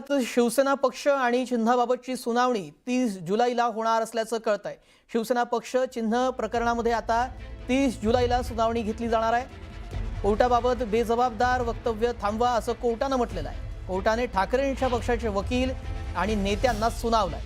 पुण्यात शिवसेना पक्ष आणि चिन्हाबाबतची सुनावणी 30 जुलैला होणार असल्याचं कळतंय। शिवसेना पक्ष चिन्ह प्रकरणामध्ये आता 30 जुलैला सुनावणी घेतली जाणार आहे। कोर्टाबाबत बेजबाबदार वक्तव्य थांबवा असं कोर्टानं म्हटलेलं आहे। कोर्टाने ठाकरेंच्या पक्षाचे वकील आणि नेत्यांना सुनावलंय।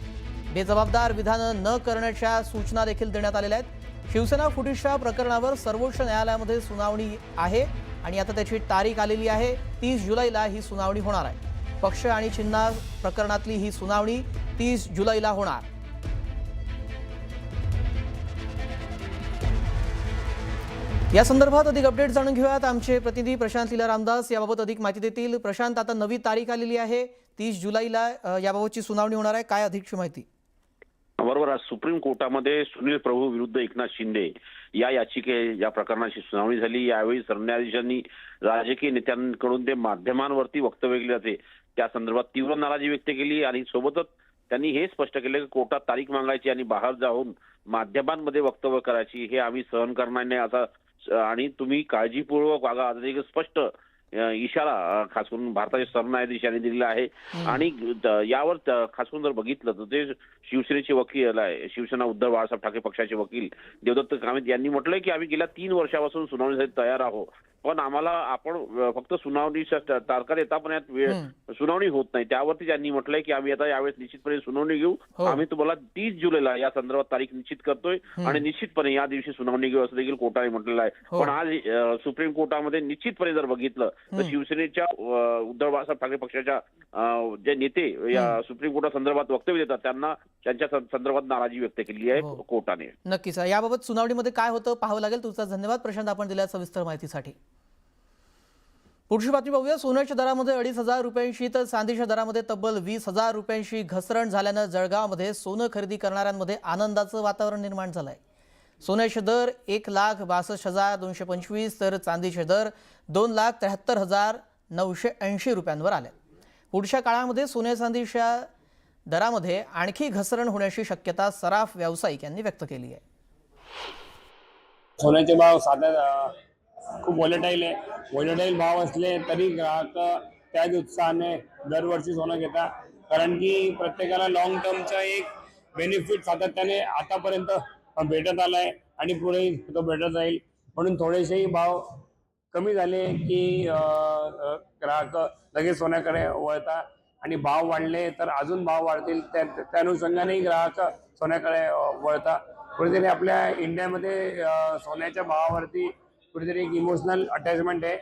बेजबाबदार विधानं न करण्याच्या सूचना देखील देण्यात आलेल्या आहेत। शिवसेना फुटीच्या प्रकरणावर सर्वोच्च न्यायालयामध्ये सुनावणी आहे आणि आता त्याची तारीख आलेली आहे। 30 जुलैला ही सुनावणी होणार आहे। पक्ष आणि चिन्ह प्रकरणातली ही सुनावणी 30 जुलैला होणार। या संदर्भात अधिक अपडेट जाणून घेऊयात। आमचे प्रतिनिधी प्रशांत लीला रामदास याबाबत अधिक माहिती देतील। प्रशांत, आता नवी तारीख आलेली आहे, 30 जुलैला याबाबतची सुनावणी होणार आहे, काय अधिकची माहिती? बरोबर, आज सुप्रीम कोर्टामध्ये सुनील प्रभू विरुद्ध एकनाथ शिंदे या प्रकरणाची सुनावणी झाली। यावेळी सरन्यायाधीशांनी राजकीय नेत्यांकडून ते माध्यमांवरती वक्तव्य केले जाते त्या संदर्भात तीव्र नाराजी व्यक्त केली आणि सोबतच त्यांनी हे स्पष्ट केले की कोर्टात तारीख मागायची आणि बाहेर जाऊन माध्यमांमध्ये वक्तव्य करायची हे आम्ही सहन करणार नाही असा आणि तुम्ही काळजीपूर्वक वागा असा एक स्पष्ट इशारा खास करून भारताचे सरन्यायाधीश यांनी दिलेला आहे। आणि यावर खास करून जर बघितलं तर ते शिवसेनेचे वकील आहे, शिवसेना उद्धव बाळासाहेब ठाकरे पक्षाचे वकील देवदत्त कामत यांनी म्हटलंय की आम्ही गेल्या 3 वर्षापासून सुनावणीसाठी तयार आहोत, पण आम्हाला आपण फक्त सुनावणीच्या तारखा देता पण यात सुनावणी होत नाही। त्यावरती त्यांनी म्हटलंय की आम्ही आता यावेळेस निश्चितपणे सुनावणी घेऊ, आम्ही तुम्हाला 30 जुलैला या संदर्भात तारीख निश्चित करतोय आणि निश्चितपणे या दिवशी सुनावणी घेऊ असं देखील कोर्टाने म्हटलेलं आहे। पण आज सुप्रीम कोर्टामध्ये निश्चितपणे जर बघितलं तर शिवसेनेच्या उद्धव बाळासाहेब ठाकरे पक्षाच्या जे नेते या सुप्रीम कोर्टासंदर्भात वक्तव्य देतात त्यांच्या संदर्भात नाराजी व्यक्त केली आहे कोर्टाने। नक्कीच, याबाबत सुनावणीमध्ये काय होतं पाहावं लागेल। तुमचा धन्यवाद प्रशांत, आपण दिलेल्या सविस्तर माहितीसाठी। पुढची बातमी पाहूया। सोन्याच्या दरामध्ये 2,500 रुपयांशी तर चांदीच्या दरामध्ये तब्बल 20,000 रुपयांशी घसरण झाल्यानं जळगावमध्ये सोनं खरेदी करणाऱ्यांमध्ये आनंदाचं वातावरण निर्माण झालंय। सोन्याचे दर 1,62,225 तर चांदीचे दर 2,73,980 रुपयांवर आले। पुढच्या काळामध्ये सोने चांदीच्या दरामध्ये आणखी घसरण होण्याची शक्यता सराफ व्यावसायिक यांनी व्यक्त केली आहे। सोन्याचे भाव साध्या खूप व्हॉलेटाईल आहे। व्हॉलेटाईल भाव असले तरी ग्राहक त्याच उत्साहाने दरवर्षी सोनं घेतात, कारण की प्रत्येकाला लॉंग टर्मचा एक बेनिफिट सातत्याने आतापर्यंत भेटत आलाय आणि पुढे तो भेटत राहील। म्हणून थोडेसेही भाव कमी झाले की ग्राहक लगेच सोन्याकडे वळतात आणि भाव वाढले तर अजून भाव वाढतील त्या अनुषंगानेही ग्राहक सोन्याकडे वळतात। कुठेतरी आपल्या इंडियामध्ये सोन्याच्या भावावरती कुठेतरी एक इमोशनल अटॅचमेंट आहे